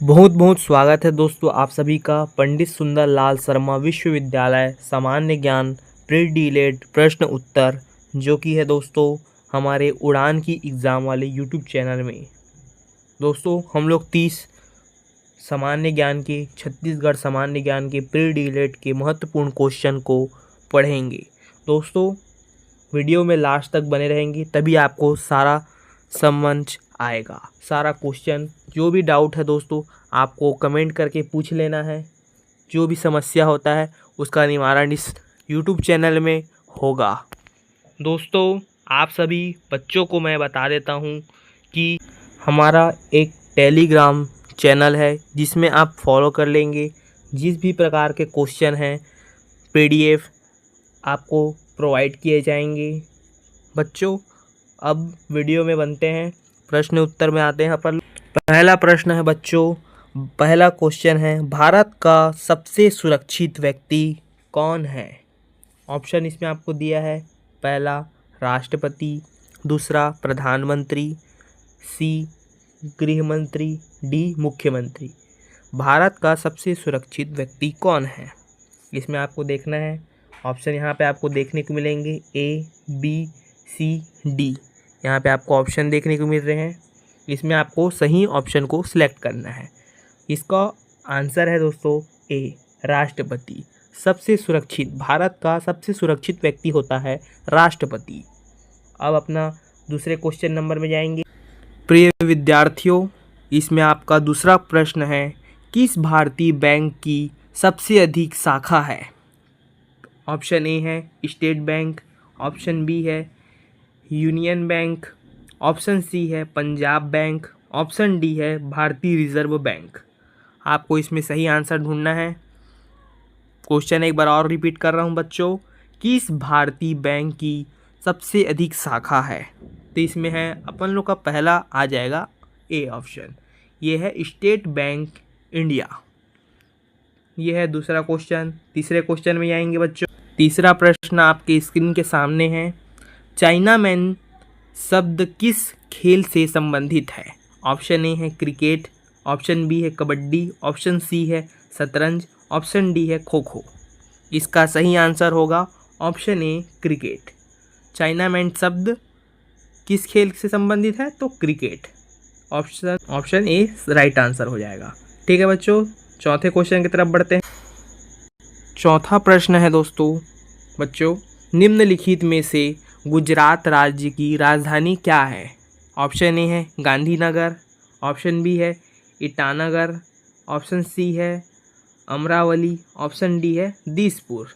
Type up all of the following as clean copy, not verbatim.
बहुत बहुत स्वागत है दोस्तों आप सभी का पंडित सुंदर लाल शर्मा विश्वविद्यालय सामान्य ज्ञान प्री डीलेट प्रश्न उत्तर जो कि है दोस्तों हमारे उड़ान की एग्ज़ाम वाले यूट्यूब चैनल में। दोस्तों हम लोग 30 सामान्य ज्ञान के छत्तीसगढ़ सामान्य ज्ञान के प्री डीलेट के महत्वपूर्ण क्वेश्चन को पढ़ेंगे। दोस्तों वीडियो में लास्ट तक बने रहेंगे तभी आपको सारा समझ आएगा। सारा क्वेश्चन जो भी डाउट है दोस्तों आपको कमेंट करके पूछ लेना है। जो भी समस्या होता है उसका निवारण इस यूट्यूब चैनल में होगा। दोस्तों आप सभी बच्चों को मैं बता देता हूँ कि हमारा एक टेलीग्राम चैनल है जिसमें आप फॉलो कर लेंगे। जिस भी प्रकार के क्वेश्चन हैं पीडीएफ आपको प्रोवाइड किए जाएंगे। बच्चों अब वीडियो में बनते हैं, प्रश्न उत्तर में आते हैं। अपन पहला प्रश्न है बच्चों, पहला क्वेश्चन है भारत का सबसे सुरक्षित व्यक्ति कौन है। ऑप्शन इसमें आपको दिया है, पहला राष्ट्रपति, दूसरा प्रधानमंत्री, सी गृह मंत्री, डी मुख्यमंत्री। भारत का सबसे सुरक्षित व्यक्ति कौन है इसमें आपको देखना है। ऑप्शन यहाँ पे आपको देखने को मिलेंगे ए बी सी डी। यहाँ पे आपको ऑप्शन देखने को मिल रहे हैं, इसमें आपको सही ऑप्शन को सिलेक्ट करना है। इसका आंसर है दोस्तों ए राष्ट्रपति। सबसे सुरक्षित, भारत का सबसे सुरक्षित व्यक्ति होता है राष्ट्रपति। अब अपना दूसरे क्वेश्चन नंबर में जाएंगे। प्रिय विद्यार्थियों इसमें आपका दूसरा प्रश्न है, किस भारतीय बैंक की सबसे अधिक शाखा है। ऑप्शन ए है स्टेट बैंक, ऑप्शन बी है यूनियन बैंक, ऑप्शन सी है पंजाब बैंक, ऑप्शन डी है भारतीय रिजर्व बैंक। आपको इसमें सही आंसर ढूंढना है। क्वेश्चन एक बार और रिपीट कर रहा हूं बच्चों, किस भारतीय बैंक की सबसे अधिक शाखा है। तो इसमें है अपन लोग का पहला आ जाएगा ए ऑप्शन, ये है स्टेट बैंक इंडिया। ये है दूसरा क्वेश्चन। तीसरे क्वेश्चन में आएंगे बच्चों। तीसरा प्रश्न आपके स्क्रीन के सामने है, चाइनामैन शब्द किस खेल से संबंधित है। ऑप्शन ए है क्रिकेट, ऑप्शन बी है कबड्डी, ऑप्शन सी है शतरंज, ऑप्शन डी है खो खो। इसका सही आंसर होगा ऑप्शन ए क्रिकेट। चाइनामैन शब्द किस खेल से संबंधित है तो cricket. Option A right answer हो जाएगा। ठीक है बच्चों, चौथे क्वेश्चन की तरफ बढ़ते हैं। चौथा प्रश्न है दोस्तों बच्चों, निम्नलिखित में से गुजरात राज्य की राजधानी क्या है। ऑप्शन ए है गांधीनगर, ऑप्शन बी है ईटानगर, ऑप्शन सी है अमरावली, ऑप्शन डी है दिसपुर।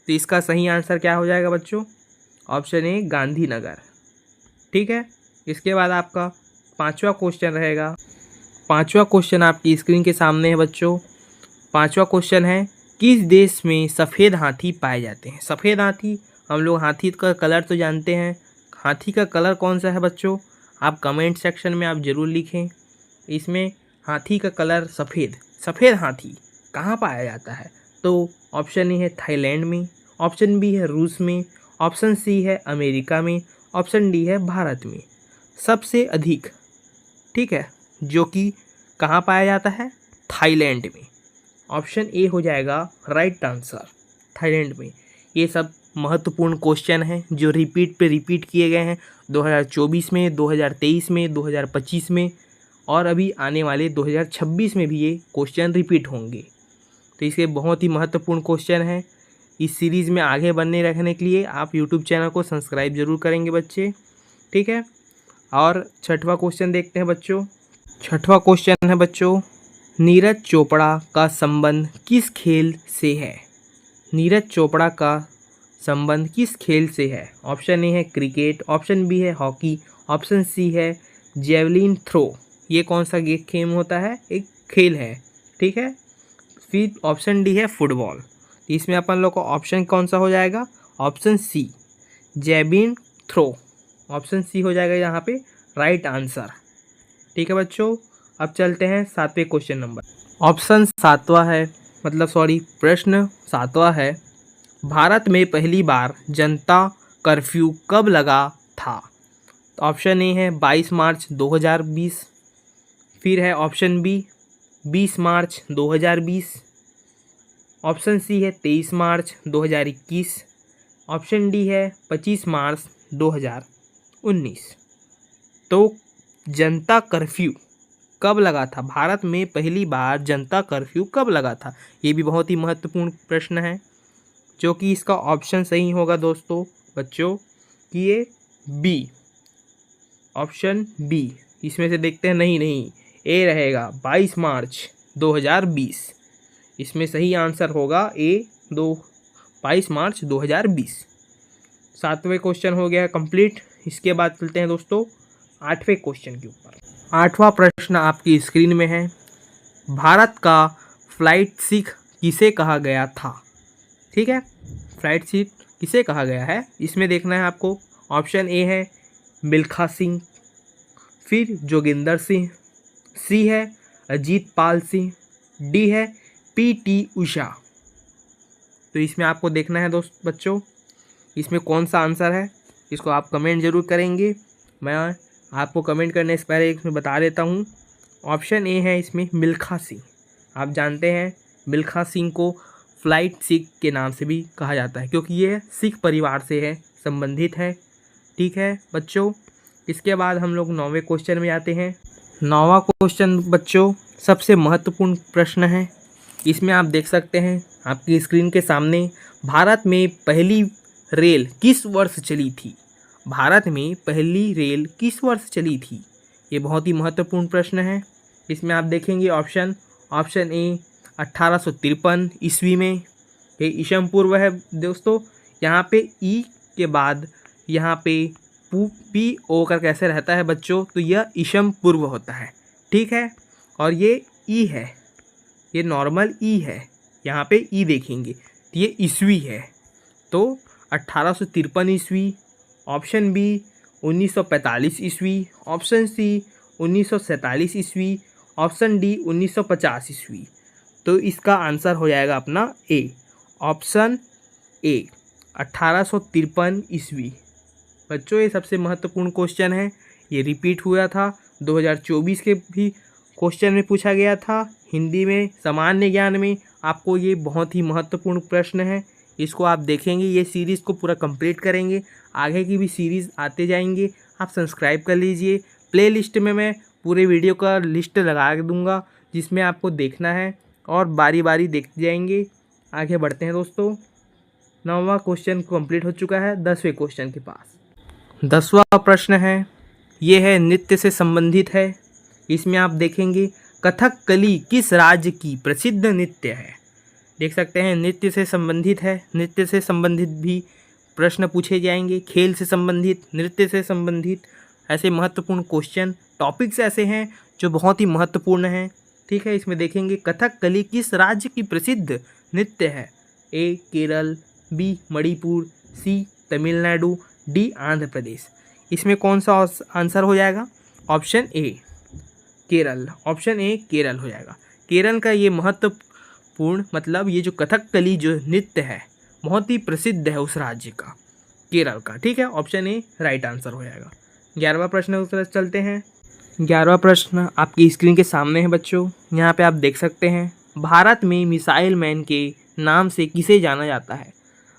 तो इसका सही आंसर क्या हो जाएगा बच्चों, ऑप्शन ए गांधीनगर। ठीक है, इसके बाद आपका पांचवा क्वेश्चन रहेगा। पांचवा क्वेश्चन आपकी स्क्रीन के सामने है बच्चों। पांचवा क्वेश्चन है, किस देश में सफ़ेद हाथी पाए जाते हैं। सफ़ेद हाथी, हम लोग हाथी का कलर तो जानते हैं, हाथी का कलर कौन सा है बच्चों, आप कमेंट सेक्शन में आप ज़रूर लिखें। इसमें हाथी का कलर सफ़ेद, सफ़ेद हाथी कहाँ पाया जाता है। तो ऑप्शन ए है थाईलैंड में, ऑप्शन बी है रूस में, ऑप्शन सी है अमेरिका में, ऑप्शन डी है भारत में। सबसे अधिक, ठीक है, जो कि कहाँ पाया जाता है, थाईलैंड में। ऑप्शन ए हो जाएगा राइट आंसर, थाईलैंड में। ये सब महत्वपूर्ण क्वेश्चन हैं जो रिपीट पे रिपीट किए गए हैं 2024 में, 2023 में, 2025 में और अभी आने वाले 2026 में भी ये क्वेश्चन रिपीट होंगे। तो इसके बहुत ही महत्वपूर्ण क्वेश्चन हैं। इस सीरीज़ में आगे बनने रखने के लिए आप यूट्यूब चैनल को सब्सक्राइब जरूर करेंगे बच्चे। ठीक है, और छठवां क्वेश्चन देखते हैं बच्चों। छठवां क्वेश्चन है बच्चों, नीरज चोपड़ा का संबंध किस खेल से है। नीरज चोपड़ा का संबंध किस खेल से है। ऑप्शन ए है क्रिकेट, ऑप्शन बी है हॉकी, ऑप्शन सी है जेवलिन थ्रो। ये कौन सा गेम होता है, एक खेल है। ठीक है, फिर ऑप्शन डी है फुटबॉल। इसमें अपन लोग को ऑप्शन कौन सा हो जाएगा, option C javelin throw. Option C हो जाएगा यहाँ पे राइट आंसर। ठीक है बच्चों, अब चलते हैं सातवें क्वेश्चन नंबर। ऑप्शन सातवां है, प्रश्न सातवां है, भारत में पहली बार जनता कर्फ्यू कब लगा था। तो ऑप्शन ए है 22 मार्च 2020, फिर है ऑप्शन बी 20 मार्च 2020। ऑप्शन सी है 23 मार्च 2021। ऑप्शन डी है 25 मार्च 2019। तो जनता कर्फ्यू कब लगा था? भारत में पहली बार जनता कर्फ्यू कब लगा था? ये भी बहुत ही महत्वपूर्ण प्रश्न है, जो कि इसका ऑप्शन सही होगा दोस्तों बच्चों कि ये बी, ऑप्शन बी। इसमें से देखते हैं, नहीं, ए रहेगा 22 मार्च 2020। इसमें सही आंसर होगा ए, 22 मार्च 2020। 7वें क्वेश्चन हो गया कंप्लीट। इसके बाद चलते हैं दोस्तों 8वें क्वेश्चन के ऊपर। 8वां प्रश्न आपकी स्क्रीन में है। भारत का फ्लाइट सिख किसे कहा गया था? ठीक है, फ्लाइट सिख किसे कहा गया है इसमें देखना है आपको। ऑप्शन ए है मिल्खा सिंह, फिर जोगिंदर सिंह, सी है अजीत पाल सिंह, डी है पीटी उषा। तो इसमें आपको देखना है बच्चों, इसमें कौन सा आंसर है, इसको आप कमेंट जरूर करेंगे। मैं आपको कमेंट करने से पहले इसमें बता देता हूँ। ऑप्शन ए है इसमें मिल्खा सिंह। आप जानते हैं मिल्खा सिंह को फ्लाइट सिख के नाम से भी कहा जाता है, क्योंकि ये सिख परिवार से है, संबंधित है। ठीक है बच्चों, इसके बाद हम लोग 9वें क्वेश्चन में आते हैं। 9वां क्वेश्चन बच्चों सबसे महत्वपूर्ण प्रश्न है। इसमें आप देख सकते हैं आपकी स्क्रीन के सामने, भारत में पहली रेल किस वर्ष चली थी? भारत में पहली रेल किस वर्ष चली थी? ये बहुत ही महत्वपूर्ण प्रश्न है। इसमें आप देखेंगे ऑप्शन ए 1853 ईस्वी में, ये ईशम पूर्व है दोस्तों। यहाँ पे ई के बाद यहाँ पे पी ओ कर कैसे रहता है बच्चों, तो यह ईशम पूर्व होता है। ठीक है, और ये ई है, ये नॉर्मल ई है, यहाँ पे ई देखेंगे तो ये ईस्वी है, तो 1853 ईस्वी। ऑप्शन बी 1945 ईस्वी, ऑप्शन सी 1947 ईस्वी, ऑप्शन डी 1950 ईस्वी। तो इसका आंसर हो जाएगा अपना ए, ऑप्शन ए 1853 ईस्वी। बच्चों ये सबसे महत्वपूर्ण क्वेश्चन है, ये रिपीट हुआ था 2024 के भी क्वेश्चन में पूछा गया था हिंदी में, सामान्य ज्ञान में। आपको ये बहुत ही महत्वपूर्ण प्रश्न है, इसको आप देखेंगे, ये सीरीज़ को पूरा कंप्लीट करेंगे, आगे की भी सीरीज़ आते जाएंगे। आप सब्सक्राइब कर लीजिए। प्लेलिस्ट में मैं पूरे वीडियो का लिस्ट लगा दूंगा, जिसमें आपको देखना है और बारी बारी देखते जाएंगे। आगे बढ़ते हैं दोस्तों, 9वां क्वेश्चन कंप्लीट हो चुका है। 10वें क्वेश्चन के पास 10वां प्रश्न है, ये है नृत्य से संबंधित है। इसमें आप देखेंगे कथकली किस राज्य की प्रसिद्ध नृत्य है? देख सकते हैं नृत्य से संबंधित है, नृत्य से संबंधित भी प्रश्न पूछे जाएंगे, खेल से संबंधित, नृत्य से संबंधित, ऐसे महत्वपूर्ण क्वेश्चन टॉपिक्स ऐसे हैं जो बहुत ही महत्वपूर्ण हैं। ठीक है, इसमें देखेंगे कथकली किस राज्य की प्रसिद्ध नृत्य है? ए केरल, बी मणिपुर, सी तमिलनाडु, डी आंध्र प्रदेश। इसमें कौन सा आंसर हो जाएगा? Option A Kerala, option A Kerala हो जाएगा। केरल का ये महत्वपूर्ण मतलब ये जो कथकली जो नृत्य है बहुत ही प्रसिद्ध है उस राज्य का, केरल का। ठीक है, ऑप्शन ए राइट आंसर हो जाएगा। 11वां प्रश्न की तरफ चलते हैं। 11वां प्रश्न आपकी स्क्रीन के सामने है बच्चों, यहाँ पे आप देख सकते हैं भारत में मिसाइल मैन के नाम से किसे जाना जाता है?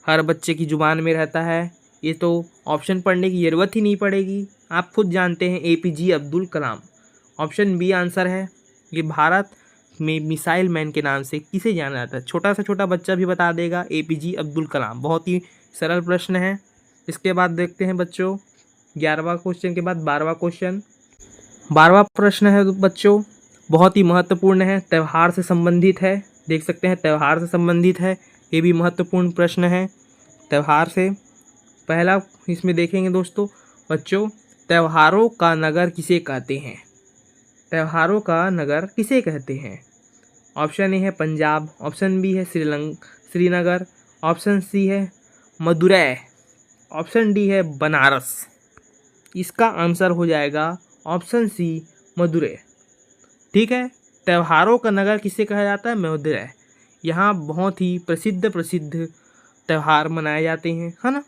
हर बच्चे की जुबान में रहता है, ये तो ऑप्शन पढ़ने की ज़रूरत ही नहीं पड़ेगी, आप खुद जानते हैं, APJ Abdul Kalam. Option B answer है, ये भारत में मिसाइल मैन के नाम से किसे जाना जाता है? छोटा से छोटा बच्चा भी बता देगा, APJ अब्दुल कलाम। बहुत ही सरल प्रश्न है। इसके बाद देखते हैं बच्चों 11वां क्वेश्चन के बाद 12वां क्वेश्चन। 12वां प्रश्न है बच्चों बहुत ही महत्वपूर्ण है, त्यौहार से संबंधित है। देख सकते हैं त्यौहार से संबंधित है, ये भी महत्वपूर्ण प्रश्न है त्यौहार से। पहला इसमें देखेंगे दोस्तों बच्चों, त्योहारों का नगर किसे कहते हैं? त्योहारों का नगर किसे कहते हैं? ऑप्शन ए है पंजाब, ऑप्शन बी है श्रीनगर, ऑप्शन सी है मदुरै, ऑप्शन डी है बनारस। इसका आंसर हो जाएगा ऑप्शन सी मदुरै। ठीक है, त्योहारों का नगर किसे कहा जाता है? मदुरै। यहाँ बहुत ही प्रसिद्ध त्यौहार मनाए जाते हैं, है ना।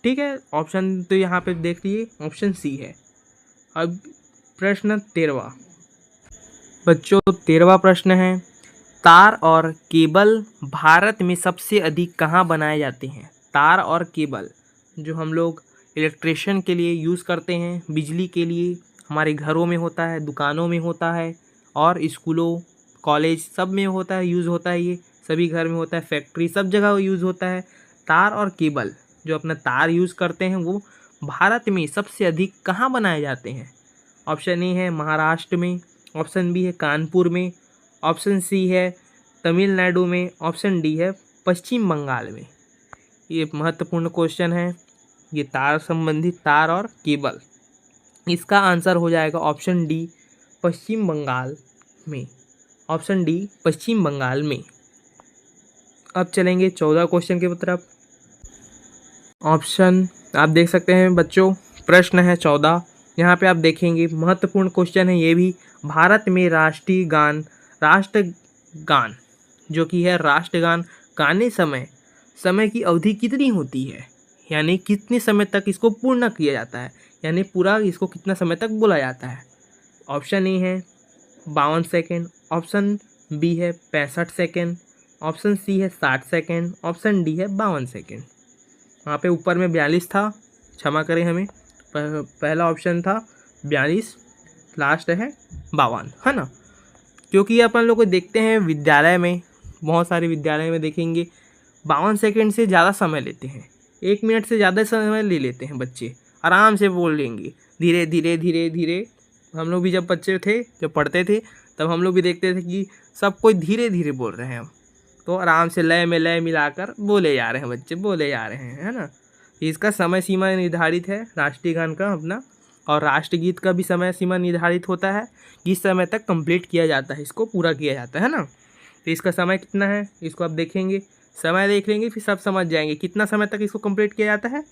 ठीक है, ऑप्शन तो यहाँ पे देख लीजिए, ऑप्शन सी है। अब प्रश्न 13वां बच्चों 13वां प्रश्न है, तार और केबल भारत में सबसे अधिक कहाँ बनाए जाते हैं? तार और केबल जो हम लोग इलेक्ट्रिशियन के लिए यूज़ करते हैं, बिजली के लिए, हमारे घरों में होता है, दुकानों में होता है और स्कूलों कॉलेज सब में होता है, यूज़ होता है, ये सभी घर में होता है, फैक्ट्री सब जगह यूज़ होता है। तार और केबल जो अपना तार यूज़ करते हैं वो भारत में सबसे अधिक कहाँ बनाए जाते हैं? ऑप्शन ए है महाराष्ट्र में, ऑप्शन बी है कानपुर में, ऑप्शन सी है तमिलनाडु में, ऑप्शन डी है पश्चिम बंगाल में। ये महत्वपूर्ण क्वेश्चन है, ये तार संबंधित तार और केबल। इसका आंसर हो जाएगा ऑप्शन डी पश्चिम बंगाल में, ऑप्शन डी पश्चिम बंगाल में। अब चलेंगे 14 क्वेश्चन की तरफ। ऑप्शन आप देख सकते हैं बच्चों, प्रश्न है 14। यहाँ पे आप देखेंगे महत्वपूर्ण क्वेश्चन है ये भी। भारत में राष्ट्रगान जो कि है राष्ट्रगान गाने समय की अवधि कितनी होती है, यानी कितने समय तक इसको पूर्ण किया जाता है, यानी पूरा इसको कितना समय तक बोला जाता है। ऑप्शन ए है 52 सेकेंड, ऑप्शन बी है 65 सेकेंड, ऑप्शन सी है 60 सेकेंड, ऑप्शन डी है 52 सेकेंड। वहाँ पे ऊपर में 42 था, क्षमा करें हमें, पहला ऑप्शन था 42, लास्ट है 52, है ना। क्योंकि अपन लोग को देखते हैं विद्यालय में, बहुत सारे विद्यालय में देखेंगे 52 सेकेंड से ज़्यादा समय लेते हैं, 1 मिनट से ज़्यादा समय ले लेते हैं बच्चे, आराम से बोल लेंगे, धीरे धीरे धीरे धीरे। हम लोग भी जब बच्चे थे, जब पढ़ते थे, तब हम लोग भी देखते थे कि सब कोई धीरे धीरे बोल रहे हैं, तो आराम से लय में लय मिलाकर बोले जा रहे हैं बच्चे, बोले जा रहे हैं, है ना। इसका समय सीमा निर्धारित है राष्ट्रीय गान का अपना, और राष्ट्रगीत का भी समय सीमा निर्धारित होता है, किस समय तक कंप्लीट किया जाता है, इसको पूरा किया जाता है ना। तो इसका समय कितना है, इसको आप देखेंगे, समय देख लेंगे फिर सब समझ जाएंगे कितना समय तक इसको कंप्लीट किया जाता है।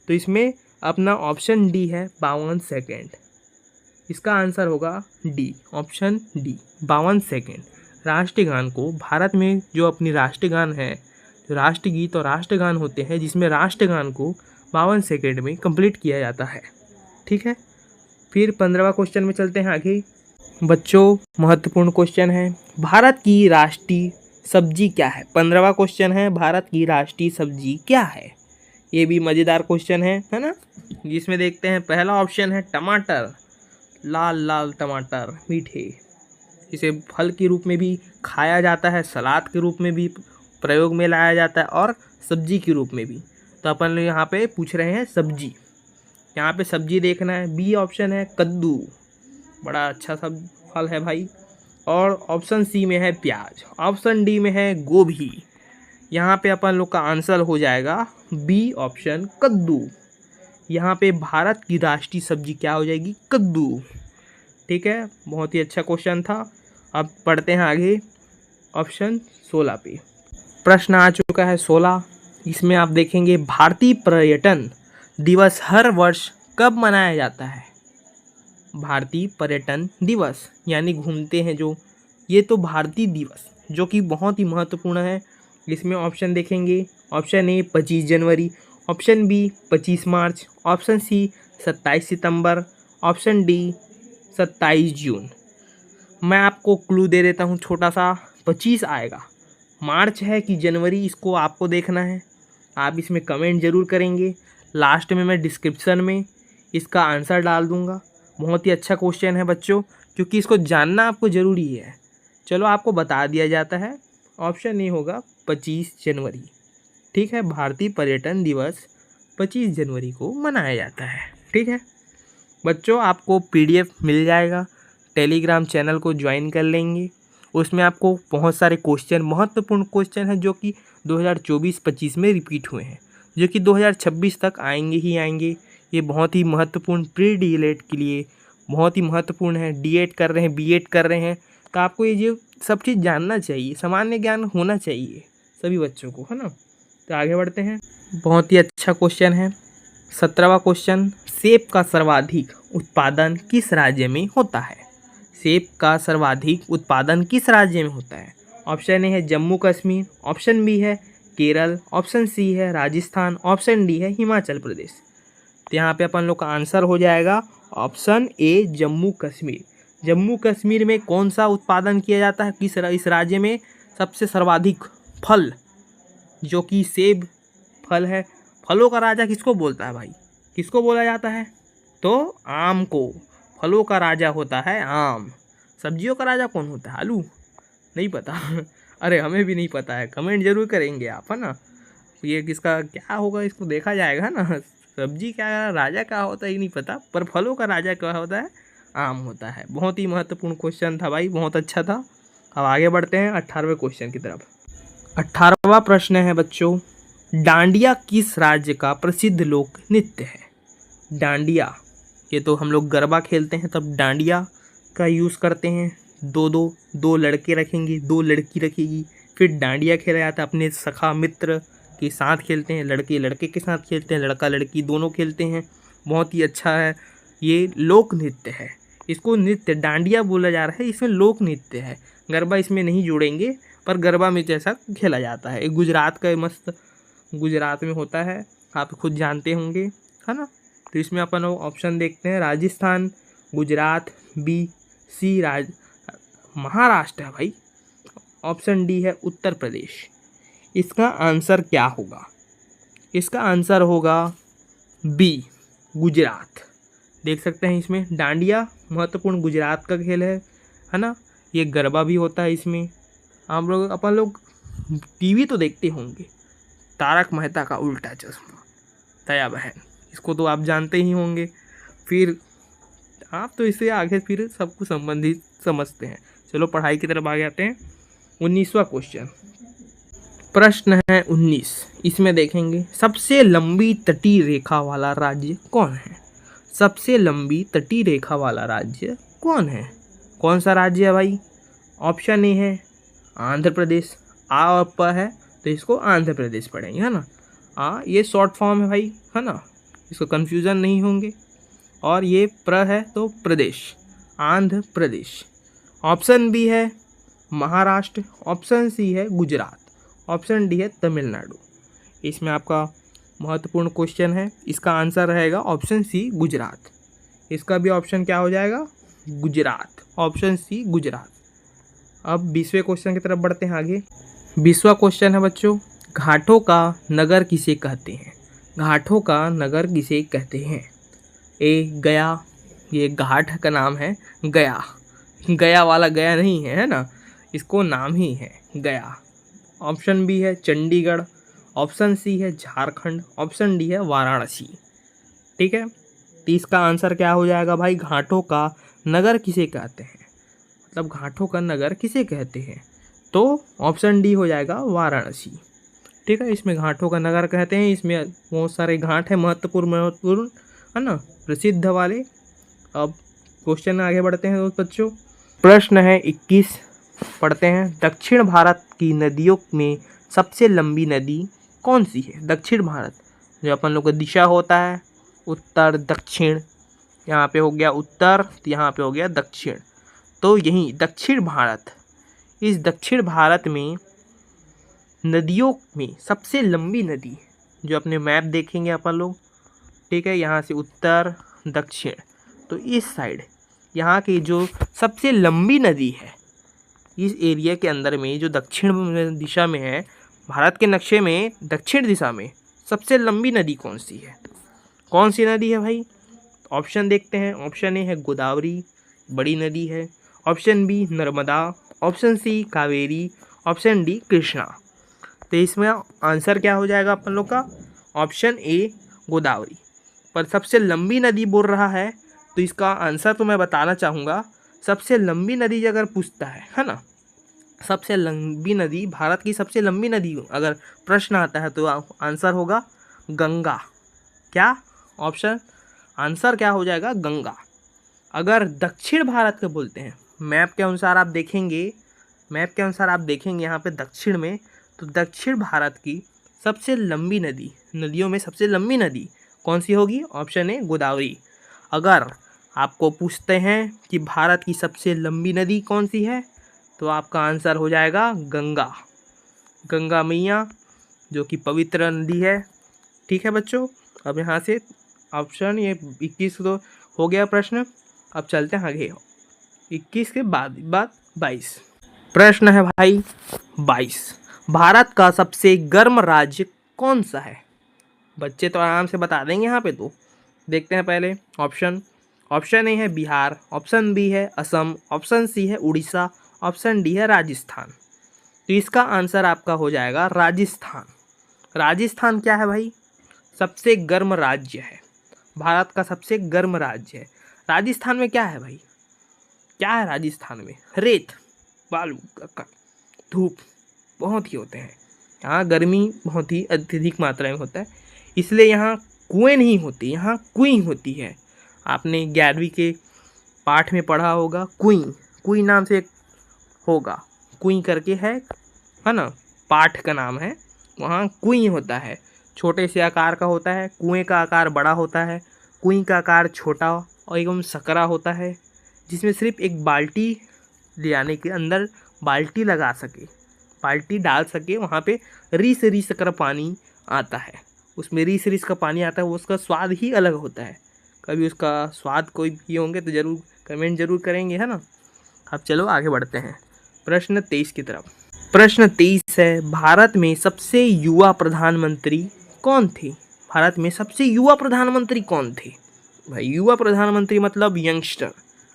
तो इसमें अपना ऑप्शन डी है 52 सेकेंड, इसका आंसर होगा डी, ऑप्शन डी 52 सेकेंड। राष्ट्रगान को भारत में जो अपनी राष्ट्रगान है, जो राष्ट्रगीत और राष्ट्रगान होते हैं, जिसमें राष्ट्रगान को 52 सेकेंड में कंप्लीट किया जाता है। ठीक है, फिर 15वां क्वेश्चन में चलते हैं आगे। बच्चों महत्वपूर्ण क्वेश्चन है, भारत की राष्ट्रीय सब्जी क्या है? 15वां क्वेश्चन है, भारत की राष्ट्रीय सब्जी क्या है? ये भी मज़ेदार क्वेश्चन है ना। जिसमें देखते हैं पहला ऑप्शन है टमाटर, लाल लाल टमाटर मीठे, इसे फल के रूप में भी खाया जाता है, सलाद के रूप में भी प्रयोग में लाया जाता है और सब्जी के रूप में भी। तो अपन लोग यहाँ पे पूछ रहे हैं सब्जी, यहाँ पे सब्जी देखना है। बी ऑप्शन है कद्दू, बड़ा अच्छा सब फल है भाई, और ऑप्शन सी में है प्याज, ऑप्शन डी में है गोभी। यहाँ पे अपन लोग का आंसर हो जाएगा बी ऑप्शन कद्दू। यहाँ पे भारत की राष्ट्रीय सब्जी क्या हो जाएगी? कद्दू। ठीक है, बहुत ही अच्छा क्वेश्चन था। अब पढ़ते हैं आगे ऑप्शन 16 पे। प्रश्न आ चुका है 16। इसमें आप देखेंगे भारतीय पर्यटन दिवस हर वर्ष कब मनाया जाता है? भारतीय पर्यटन दिवस यानी घूमते हैं जो, ये तो भारतीय दिवस जो कि बहुत ही महत्वपूर्ण है। इसमें ऑप्शन देखेंगे, ऑप्शन ए 25 जनवरी, ऑप्शन बी 25 मार्च, ऑप्शन सी 27 सितंबर, ऑप्शन डी 27 जून। मैं आपको क्लू दे देता हूँ छोटा सा, 25 आएगा, मार्च है कि जनवरी इसको आपको देखना है। आप इसमें कमेंट ज़रूर करेंगे, लास्ट में मैं डिस्क्रिप्शन में इसका आंसर डाल दूँगा। बहुत ही अच्छा क्वेश्चन है बच्चों, क्योंकि इसको जानना आपको ज़रूरी है। चलो आपको बता दिया जाता है, ऑप्शन ए होगा 25 जनवरी। ठीक है, भारतीय पर्यटन दिवस 25 जनवरी को मनाया जाता है। ठीक है बच्चों, आपको PDF मिल जाएगा, टेलीग्राम चैनल को ज्वाइन कर लेंगे, उसमें आपको बहुत सारे क्वेश्चन, महत्वपूर्ण क्वेश्चन हैं जो कि 2024-25 में रिपीट हुए हैं, जो कि 2026 तक आएंगे ही आएंगे। ये बहुत ही महत्वपूर्ण प्री डीएलएड के लिए बहुत ही महत्वपूर्ण है। डीएड कर रहे हैं, बीएड कर रहे हैं, तो आपको ये जो सब चीज़ जानना चाहिए, सामान्य ज्ञान होना चाहिए सभी बच्चों को, है ना। तो आगे बढ़ते हैं, बहुत ही अच्छा क्वेश्चन है 17वां क्वेश्चन, सेब का सर्वाधिक उत्पादन किस राज्य में होता है? सेब का सर्वाधिक उत्पादन किस राज्य में होता है? ऑप्शन ए है जम्मू कश्मीर, ऑप्शन बी है केरल, ऑप्शन सी है राजस्थान, ऑप्शन डी है हिमाचल प्रदेश। तो यहाँ पे अपन लोग का आंसर हो जाएगा ऑप्शन ए जम्मू कश्मीर। जम्मू कश्मीर में कौन सा उत्पादन किया जाता है, इस राज्य में सबसे सर्वाधिक फल, जो कि सेब फल है। फलों का राजा किसको बोलता है भाई, किसको बोला जाता है? तो आम को फलों का राजा होता है आम। सब्जियों का राजा कौन होता है? आलू? नहीं पता अरे हमें भी नहीं पता है, कमेंट जरूर करेंगे आप, है ना। ये किसका क्या होगा, इसको देखा जाएगा ना। सब्जी क्या राजा क्या होता है ये नहीं पता, पर फलों का राजा क्या होता है? आम होता है। बहुत ही महत्वपूर्ण क्वेश्चन था भाई, बहुत अच्छा था। अब आगे बढ़ते हैं 18वें क्वेश्चन की तरफ। 18वां प्रश्न है बच्चों, डांडिया किस राज्य का प्रसिद्ध लोक नृत्य है? डांडिया, ये तो हम लोग गरबा खेलते हैं तब डांडिया का यूज़ करते हैं। दो लड़के रखेंगे, दो लड़की रखेगी, फिर डांडिया खेला जाता है। अपने सखा मित्र के साथ खेलते हैं, लड़के लड़के के साथ खेलते हैं, लड़का लड़की दोनों खेलते हैं। बहुत ही अच्छा है, ये लोक नृत्य है। इसको नृत्य डांडिया बोला जा रहा है, इसमें लोक नृत्य है। गरबा इसमें नहीं जोड़ेंगे, पर गरबा में जैसा खेला जाता है। गुजरात का मस्त, गुजरात में होता है, आप खुद जानते होंगे, है ना। तो इसमें अपन ऑप्शन देखते हैं, राजस्थान, गुजरात, बी, सी महाराष्ट्र है भाई। ऑप्शन डी है उत्तर प्रदेश। इसका आंसर क्या होगा? इसका आंसर होगा बी, गुजरात। देख सकते हैं इसमें डांडिया महत्वपूर्ण गुजरात का खेल है ना। ये गरबा भी होता है इसमें। अपन लोग टीवी तो देखते होंगे, तारक मेहता का उल्टा चश्मा, दया बहन, इसको तो आप जानते ही होंगे। फिर आप तो इससे आगे फिर सब कुछ संबंधित समझते हैं। चलो पढ़ाई की तरफ आगे आते हैं। 19वां क्वेश्चन, प्रश्न है 19। इसमें देखेंगे सबसे लंबी तटीय रेखा वाला राज्य कौन है? सबसे लंबी तटीय रेखा वाला राज्य कौन है? कौन सा राज्य है भाई? ऑप्शन ए है आंध्र प्रदेश। आ और प है तो इसको आंध्र प्रदेश पढ़ेंगे, है ना। ये शॉर्ट फॉर्म है भाई, है ना, इसको कन्फ्यूज़न नहीं होंगे। और ये प्र है तो प्रदेश, आंध्र प्रदेश। ऑप्शन बी है महाराष्ट्र, ऑप्शन सी है गुजरात, ऑप्शन डी है तमिलनाडु। इसमें आपका महत्वपूर्ण क्वेश्चन है, इसका आंसर रहेगा ऑप्शन सी गुजरात। इसका भी ऑप्शन क्या हो जाएगा? Gujarat, option C Gujarat. अब 20वें क्वेश्चन की तरफ बढ़ते हैं आगे। 20वां क्वेश्चन है बच्चों, घाटों का नगर किसे कहते हैं? घाटों का नगर किसे कहते हैं? ए गया, ये घाट का नाम है गया। गया वाला गया नहीं है, है ना, इसको नाम ही है गया। ऑप्शन बी है चंडीगढ़, ऑप्शन सी है झारखंड, ऑप्शन डी है वाराणसी। ठीक है, तो इसका आंसर क्या हो जाएगा भाई? घाटों का नगर किसे कहते हैं, मतलब घाटों का नगर किसे कहते हैं? तो ऑप्शन डी हो जाएगा वाराणसी। ठीक है, इसमें घाटों का नगर कहते हैं। इसमें बहुत सारे घाट हैं महत्वपूर्ण, है ना, प्रसिद्ध वाले। अब क्वेश्चन में आगे बढ़ते हैं दोस्त बच्चों। प्रश्न है 21, पढ़ते हैं। दक्षिण भारत की नदियों में सबसे लंबी नदी कौन सी है? दक्षिण भारत, जो अपन लोग का दिशा होता है उत्तर दक्षिण, यहाँ पे हो गया उत्तर, यहाँ पे हो गया दक्षिण। तो यही दक्षिण भारत, इस दक्षिण भारत में नदियों में सबसे लंबी नदी, जो अपने मैप देखेंगे अपन लोग, ठीक है, यहाँ से उत्तर दक्षिण, तो इस साइड यहाँ की जो सबसे लंबी नदी है इस एरिया के अंदर में, जो दक्षिण दिशा में है, भारत के नक्शे में दक्षिण दिशा में सबसे लंबी नदी कौन सी है? कौन सी नदी है भाई? ऑप्शन देखते हैं। ऑप्शन ए है गोदावरी, बड़ी नदी है, option B Narmada, option C Kaveri, option D Krishna. तो इसमें आंसर क्या हो जाएगा अपन लोग का? Option A Godavari. पर सबसे लंबी नदी बोल रहा है, तो इसका आंसर तो मैं बताना चाहूँगा, सबसे लंबी नदी अगर पूछता है ना, सबसे लंबी नदी, भारत की सबसे लंबी नदी अगर प्रश्न आता है, तो आंसर होगा गंगा। क्या ऑप्शन? आंसर क्या हो जाएगा? गंगा। अगर दक्षिण भारत के बोलते हैं, मैप के अनुसार आप देखेंगे, मैप के अनुसार आप देखेंगे यहाँ पे दक्षिण में, तो दक्षिण भारत की सबसे लंबी नदी, नदियों में सबसे लंबी नदी कौन सी होगी? Option A Godavari. अगर आपको पूछते हैं कि भारत की सबसे लंबी नदी कौन सी है, तो आपका आंसर हो जाएगा गंगा। गंगा मैया, जो कि पवित्र नदी है। ठीक है बच्चों, अब यहाँ से ऑप्शन ये 21 तो हो गया प्रश्न। अब चलते हैं आगे। 21 के बाद 22। प्रश्न है भाई 22। भारत का सबसे गर्म राज्य कौन सा है? बच्चे तो आराम से बता देंगे यहाँ पे। तो देखते हैं पहले ऑप्शन। ऑप्शन ए है बिहार, ऑप्शन बी है असम, ऑप्शन सी है उड़ीसा, ऑप्शन डी है राजस्थान। तो इसका आंसर आपका हो जाएगा राजस्थान। राजस्थान क्या है भाई? सबसे गर्म राज्य है, भारत का सबसे गर्म राज्य है। राजस्थान में क्या है भाई? क्या है राजस्थान में? रेत, बालू, धूप बहुत ही होते हैं। यहाँ गर्मी बहुत ही अत्यधिक मात्रा में होता है, इसलिए यहाँ कुएं नहीं होती, यहाँ कुई होती है। आपने 11वीं के पाठ में पढ़ा होगा, कुई, कुई नाम से एक होगा, कुई करके है ना, पाठ का नाम है। वहाँ कुई होता है, छोटे से आकार का होता है। कुएं का आकार बड़ा होता है, कुई का आकार छोटा और एवं सकरा होता है, जिसमें सिर्फ एक बाल्टी ले आने के अंदर बाल्टी लगा सके, बाल्टी डाल सके, वहाँ पे रीस कर पानी आता है। उसमें रीस का पानी आता है, वो उसका स्वाद ही अलग होता है। कभी उसका स्वाद कोई भी होंगे तो ज़रूर कमेंट जरूर करेंगे, है ना। अब चलो आगे बढ़ते हैं प्रश्न 23 की तरफ। प्रश्न 23 है, भारत में सबसे युवा प्रधानमंत्री कौन थे? भारत में सबसे युवा प्रधानमंत्री कौन थे? भाई युवा प्रधानमंत्री मतलब यंगस्टर।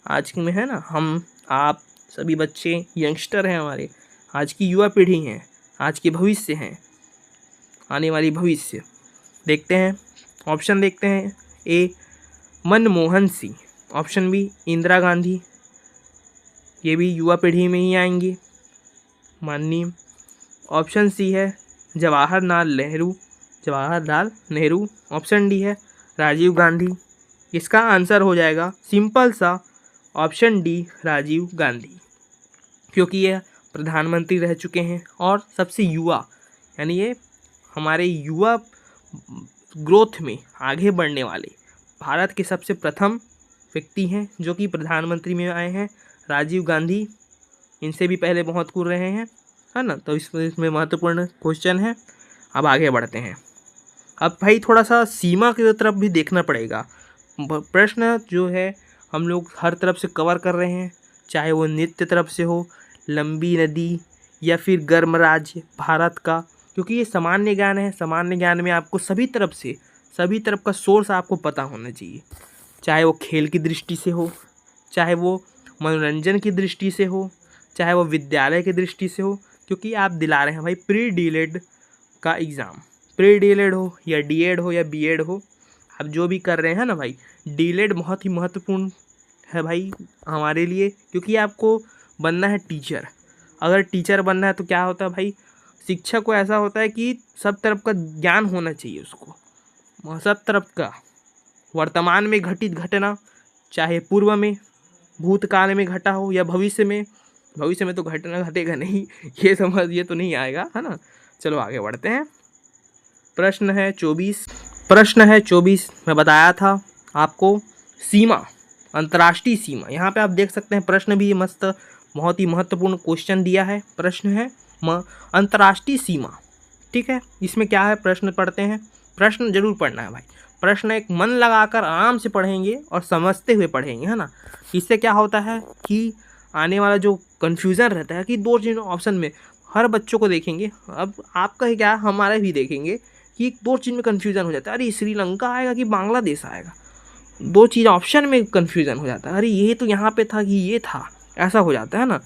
आज में है ना, हम आप सभी बच्चे यंगस्टर हैं, हमारे आज की युवा पीढ़ी हैं, आज के भविष्य हैं, आने वाली भविष्य। देखते हैं ऑप्शन, देखते हैं। ए मनमोहन सिंह, ऑप्शन बी इंदिरा गांधी, ये भी युवा पीढ़ी में ही आएंगे माननीय। ऑप्शन सी है जवाहरलाल नेहरू, ऑप्शन डी है राजीव गांधी। इसका आंसर हो जाएगा सिंपल सा ऑप्शन डी राजीव गांधी, क्योंकि ये प्रधानमंत्री रह चुके हैं और सबसे युवा, यानी ये हमारे युवा ग्रोथ में आगे बढ़ने वाले भारत के सबसे प्रथम व्यक्ति हैं जो कि प्रधानमंत्री में आए हैं, राजीव गांधी। इनसे भी पहले बहुत कुछ रहे हैं, है ना। तो इसमें महत्वपूर्ण क्वेश्चन है। अब आगे बढ़ते हैं। अब भाई थोड़ा सा सीमा की तरफ भी देखना पड़ेगा। प्रश्न जो है हम लोग हर तरफ से कवर कर रहे हैं, चाहे वो नृत्य तरफ से हो, लंबी नदी, या फिर गर्म राज्य भारत का, क्योंकि ये सामान्य ज्ञान है। सामान्य ज्ञान में आपको सभी तरफ का सोर्स आपको पता होना चाहिए, चाहे वो खेल की दृष्टि से हो, चाहे वो मनोरंजन की दृष्टि से हो, चाहे वो विद्यालय की दृष्टि से हो, क्योंकि आप दिला रहे हैं भाई प्री डीएलएड का एग्ज़ाम। प्री डीएलएड हो या डीएड हो या बीएड हो, आप जो भी कर रहे हैं ना भाई, डीएलएड बहुत ही महत्वपूर्ण है भाई हमारे लिए, क्योंकि आपको बनना है टीचर। अगर टीचर बनना है तो क्या होता है भाई, शिक्षक को ऐसा होता है कि सब तरफ का ज्ञान होना चाहिए उसको, सब तरफ का, वर्तमान में घटित घटना, चाहे पूर्व में भूतकाल में घटा हो या भविष्य में तो घटना घटेगा नहीं, ये समझिए तो नहीं आएगा, है ना। चलो आगे बढ़ते हैं। प्रश्न है 24। मैं बताया था आपको सीमा, अंतर्राष्ट्रीय सीमा। यहाँ पे आप देख सकते हैं प्रश्न भी मस्त, बहुत ही महत्वपूर्ण क्वेश्चन दिया है। प्रश्न है अंतर्राष्ट्रीय सीमा, ठीक है। इसमें क्या है, प्रश्न पढ़ते हैं। प्रश्न जरूर पढ़ना है भाई, प्रश्न एक मन लगाकर आराम से पढ़ेंगे और समझते हुए पढ़ेंगे, है ना। इससे क्या होता है कि आने वाला जो कन्फ्यूज़न रहता है कि 2 ऑप्शन में हर बच्चों को देखेंगे, अब आपका ही क्या हमारा भी देखेंगे कि 2 चीज़ में कन्फ्यूज़न हो जाता है, अरे श्रीलंका आएगा कि बांग्लादेश आएगा। 2 चीज़ ऑप्शन में कन्फ्यूज़न हो जाता है, अरे ये तो यहाँ पे था कि ये था, ऐसा हो जाता है ना।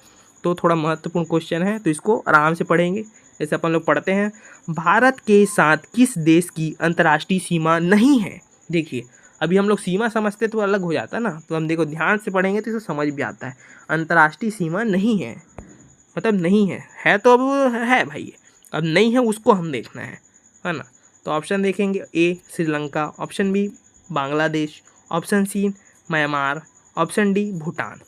तो थोड़ा महत्वपूर्ण क्वेश्चन है, तो इसको आराम से पढ़ेंगे। जैसे अपन लोग पढ़ते हैं, भारत के साथ किस देश की अंतर्राष्ट्रीय सीमा नहीं है? देखिए अभी हम लोग सीमा समझते तो अलग हो जाता है ना, तो हम देखो ध्यान से पढ़ेंगे तो इसे समझ भी आता है। अंतर्राष्ट्रीय सीमा नहीं है मतलब नहीं है तो अब है भाई, अब नहीं है उसको हम देखना है ना। तो ऑप्शन देखेंगे, A Sri Lanka, option B Bangladesh, option C Myanmar, option D Bhutan.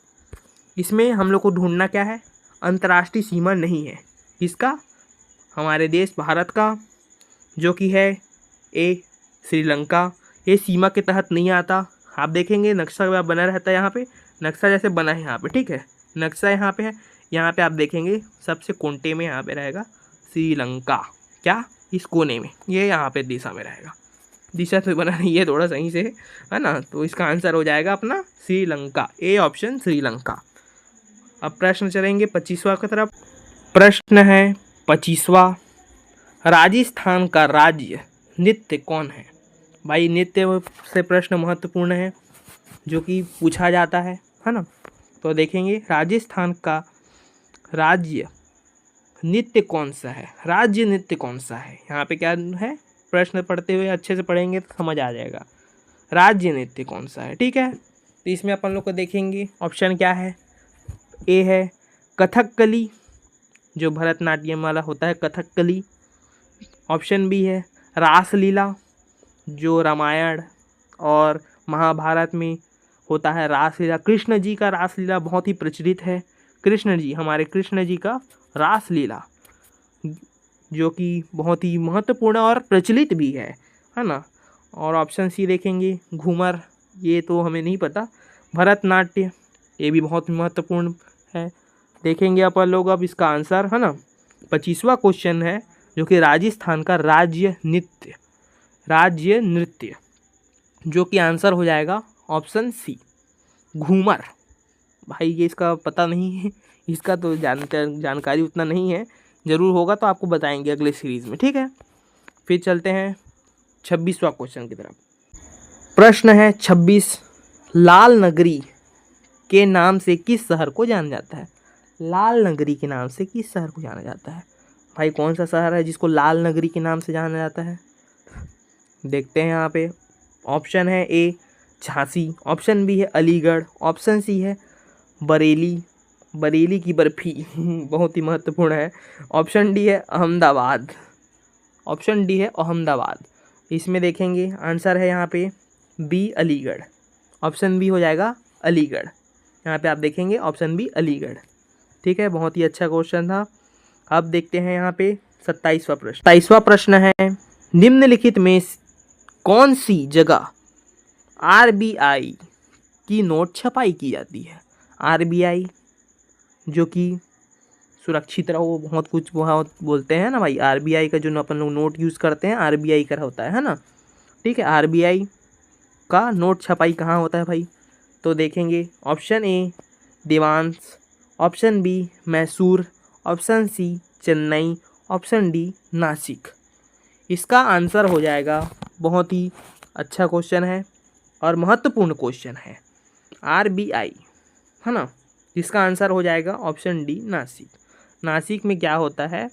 इसमें हम लोग को ढूंढना क्या है, अंतर्राष्ट्रीय सीमा नहीं है इसका, हमारे देश भारत का, जो कि है ए श्रीलंका, ये सीमा के तहत नहीं आता। आप देखेंगे नक्शा बना रहता है यहाँ पे, नक्शा जैसे बना है यहाँ पे, ठीक है, नक्शा यहाँ पे है, यहाँ पे आप देखेंगे सबसे कोने में यहाँ पे रहेगा श्रीलंका, क्या इस कोने में, ये यहाँ पे दिशा में रहेगा, दिशा तो बना नहीं है थोड़ा सही से, है ना। तो इसका आंसर हो जाएगा अपना श्रीलंका, ए ऑप्शन श्रीलंका। अब प्रश्न चलेंगे 25वां की तरफ। प्रश्न है 25वां, राजस्थान का राज्य नृत्य कौन है? भाई नृत्य से प्रश्न महत्वपूर्ण है जो कि पूछा जाता है ना। तो देखेंगे राजस्थान का राज्य नृत्य कौन सा है, राज्य नृत्य कौन सा है। यहाँ पे क्या है, प्रश्न पढ़ते हुए अच्छे से पढ़ेंगे तो समझ आ जाएगा राज्य नृत्य कौन सा है। ठीक है, तो इसमें अपन लोग को देखेंगे ऑप्शन क्या है। ए है कथकली, जो भरतनाट्यम वाला होता है कथकली। ऑप्शन बी है रासलीला, जो रामायण और महाभारत में होता है रासलीला। कृष्ण जी का रासलीला बहुत ही प्रचलित है। कृष्ण जी, हमारे कृष्ण जी का रासलीला जो कि बहुत ही महत्वपूर्ण और प्रचलित भी है ना। और ऑप्शन सी देखेंगे घूमर, ये तो हमें नहीं पता। भरतनाट्य, ये भी बहुत महत्वपूर्ण है। देखेंगे अपन लोग अब इसका आंसर, है ना। 25वां क्वेश्चन है जो कि राजस्थान का राज्य नृत्य, राज्य नृत्य, जो कि आंसर हो जाएगा ऑप्शन सी घूमर। भाई ये इसका पता नहीं है, इसका तो जानकारी उतना नहीं है, ज़रूर होगा तो आपको बताएंगे अगले सीरीज़ में। ठीक है, फिर चलते हैं 26वां क्वेश्चन की तरफ। प्रश्न है 26, लाल नगरी के नाम से किस शहर को जाना जाता है? लाल नगरी के नाम से किस शहर को जाना जाता है? भाई कौन सा शहर है जिसको लाल नगरी के नाम से जाना जाता है? देखते हैं यहाँ पे। ऑप्शन है ए झांसी, ऑप्शन बी है अलीगढ़, ऑप्शन सी है बरेली, बरेली की बर्फी बहुत ही महत्वपूर्ण है। ऑप्शन डी है अहमदाबाद, ऑप्शन डी है अहमदाबाद। इसमें देखेंगे आंसर है यहाँ पे बी अलीगढ़, ऑप्शन बी हो जाएगा अलीगढ़। यहाँ पे आप देखेंगे ऑप्शन बी अलीगढ़। ठीक है, बहुत ही अच्छा क्वेश्चन था। अब देखते हैं यहाँ पे 27वां प्रश्न। 27वां प्रश्न है, निम्नलिखित में कौन सी जगह आरबीआई की नोट छपाई की जाती है? आरबीआई जो कि सुरक्षित रहो, बहुत कुछ बहुत बोलते हैं ना भाई। आरबीआई का जो अपन लोग नोट यूज़ करते हैं आरबीआई का होता है ना। ठीक है, आरबीआई का नोट छपाई कहाँ होता है भाई? तो देखेंगे option A Devansh, option B Mysore, option C Chennai, option D Nashik. इसका आंसर हो जाएगा, बहुत ही अच्छा क्वेश्चन है और महत्वपूर्ण क्वेश्चन है, आरबीआई, है ना। जिसका आंसर हो जाएगा ऑप्शन डी नासिक। नासिक में क्या होता है?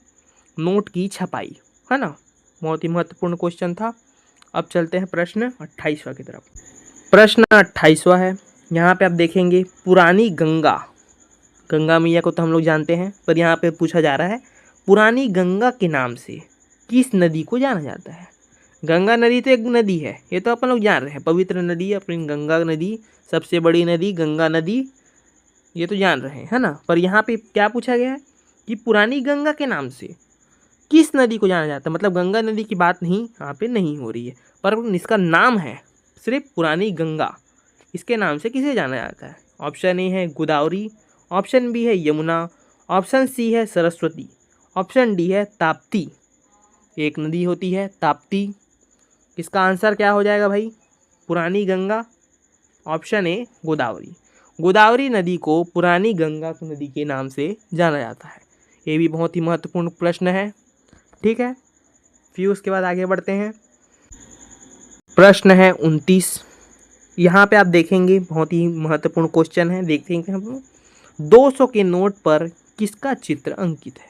नोट की छपाई, है ना। बहुत ही महत्वपूर्ण क्वेश्चन था। अब चलते हैं प्रश्न 28वां की तरफ। प्रश्न 28वां है, यहाँ पे आप देखेंगे पुरानी गंगा, गंगा मैया को तो हम लोग जानते हैं, पर यहाँ पे पूछा जा रहा है पुरानी गंगा के नाम से किस नदी को जाना जाता है? गंगा नदी तो एक नदी है, ये तो अपन लोग जान रहे हैं, पवित्र नदी अपनी गंगा नदी, सबसे बड़ी नदी गंगा नदी, ये तो जान रहे हैं, है ना। पर यहाँ पे क्या पूछा गया है कि पुरानी गंगा के नाम से किस नदी को जाना जाता है? मतलब गंगा नदी की बात नहीं यहाँ पे नहीं हो रही है, पर इसका नाम है सिर्फ पुरानी गंगा, इसके नाम से किसे जाना जाता है? ऑप्शन ए है गोदावरी, ऑप्शन बी है यमुना, ऑप्शन सी है सरस्वती, ऑप्शन डी है ताप्ती। एक नदी होती है ताप्ती। इसका आंसर क्या हो जाएगा भाई? पुरानी गंगा, ऑप्शन ए गोदावरी। गोदावरी नदी को पुरानी गंगा नदी के नाम से जाना जाता है। ये भी बहुत ही महत्वपूर्ण प्रश्न है। ठीक है, फिर उसके बाद आगे बढ़ते हैं। प्रश्न है 29, यहाँ पे आप देखेंगे बहुत ही महत्वपूर्ण क्वेश्चन है। देखेंगे हम लोग 200 के नोट पर किसका चित्र अंकित है?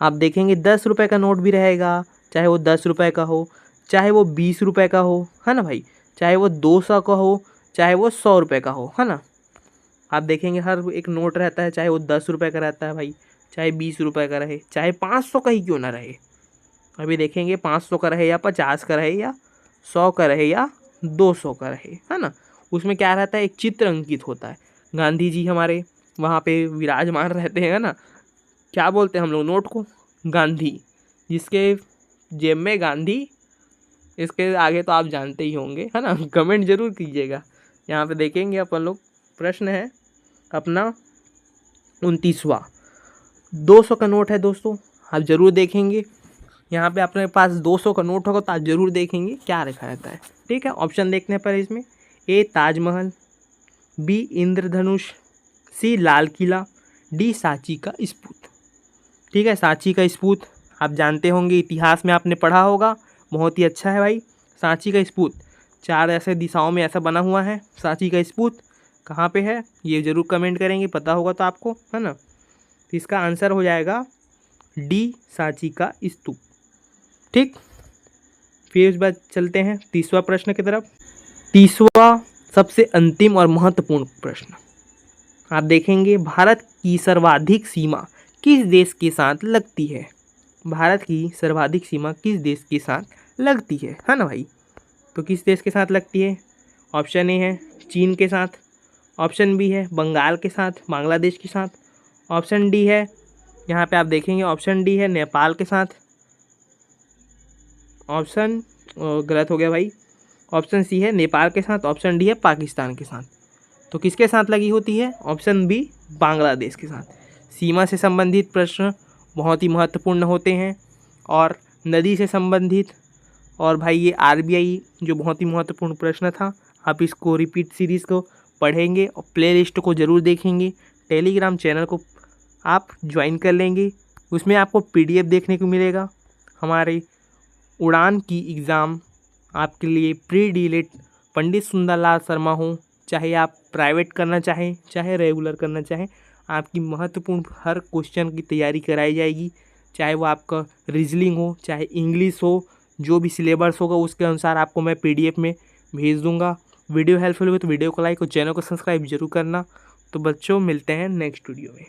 आप देखेंगे 10 रुपये का नोट भी रहेगा, चाहे वो 10 रुपये का हो, चाहे वो 20 रुपये का हो, है ना भाई, चाहे वो 200 का हो, चाहे वो 100 रुपये का हो, है ना। आप देखेंगे हर एक नोट रहता है, चाहे वो 10 रुपये का रहता है भाई, चाहे 20 रुपये का रहे, चाहे 500 का ही क्यों ना रहे। अभी देखेंगे 500 का रहे या 50 का रहे या 100 का रहे या 200 का रहे, है ना। उसमें क्या रहता है? एक चित्र अंकित होता है। गांधी जी हमारे वहाँ पे विराजमान रहते हैं ना। क्या बोलते हैं हम लोग नोट को? गांधी। जिसके जेब में गांधी, इसके आगे तो आप जानते ही होंगे, है ना। कमेंट जरूर कीजिएगा। यहाँ पे देखेंगे अपन लोग, प्रश्न है अपना 29वां, 200 का नोट है दोस्तों, आप ज़रूर देखेंगे। यहाँ पे अपने पास 200 का नोट होगा तो आप ज़रूर देखेंगे क्या लिखा रहता है। ठीक है, ऑप्शन देखने पर इसमें ए ताजमहल, बी इंद्रधनुष, सी लाल किला, डी सांची का स्तूप। ठीक है, सांची का स्तूप आप जानते होंगे, इतिहास में आपने पढ़ा होगा, बहुत ही अच्छा है भाई। सांची का स्तूप 4 ऐसे दिशाओं में ऐसा बना हुआ है। सांची का स्तूप कहाँ पे है ये ज़रूर कमेंट करेंगे, पता होगा तो आपको, है ना। तो इसका आंसर हो जाएगा डी सांची का स्तूप। ठीक, फिर इस बार चलते हैं तीसरा प्रश्न की तरफ। तीसरा सबसे अंतिम और महत्वपूर्ण प्रश्न आप देखेंगे, भारत की सर्वाधिक सीमा किस देश के साथ लगती है? भारत की सर्वाधिक सीमा किस देश के साथ लगती है ना भाई। तो किस देश के साथ लगती है? ऑप्शन ए है चीन के साथ, ऑप्शन बी है बंगाल के साथ, बांग्लादेश के साथ, ऑप्शन डी है, यहाँ पे आप देखेंगे ऑप्शन डी है नेपाल के साथ, ऑप्शन गलत हो गया भाई, ऑप्शन सी है नेपाल के साथ, ऑप्शन डी है पाकिस्तान के साथ। तो किसके साथ लगी होती है? ऑप्शन बी बांग्लादेश के साथ। सीमा से संबंधित प्रश्न बहुत ही महत्वपूर्ण होते हैं, और नदी से संबंधित, और भाई ये आरबीआई जो बहुत ही महत्वपूर्ण प्रश्न था, आप इसको रिपीट सीरीज़ को पढ़ेंगे और प्ले लिस्ट को ज़रूर देखेंगे। टेलीग्राम चैनल को आप ज्वाइन कर लेंगे, उसमें आपको पीडीएफ देखने को मिलेगा। हमारे उड़ान की एग्ज़ाम आपके लिए प्री डीलेट पंडित सुंदरलाल शर्मा हो, चाहे आप प्राइवेट करना चाहें चाहे रेगुलर करना चाहें, आपकी महत्वपूर्ण हर क्वेश्चन की तैयारी कराई जाएगी। चाहे वो आपका रीजनिंग हो, चाहे इंग्लिश हो, जो भी सिलेबस होगा उसके अनुसार आपको मैं पीडीएफ में भेज दूंगा। वीडियो हेल्पफुल हो तो वीडियो को लाइक और चैनल को सब्सक्राइब जरूर करना। तो बच्चों मिलते हैं नेक्स्ट वीडियो में।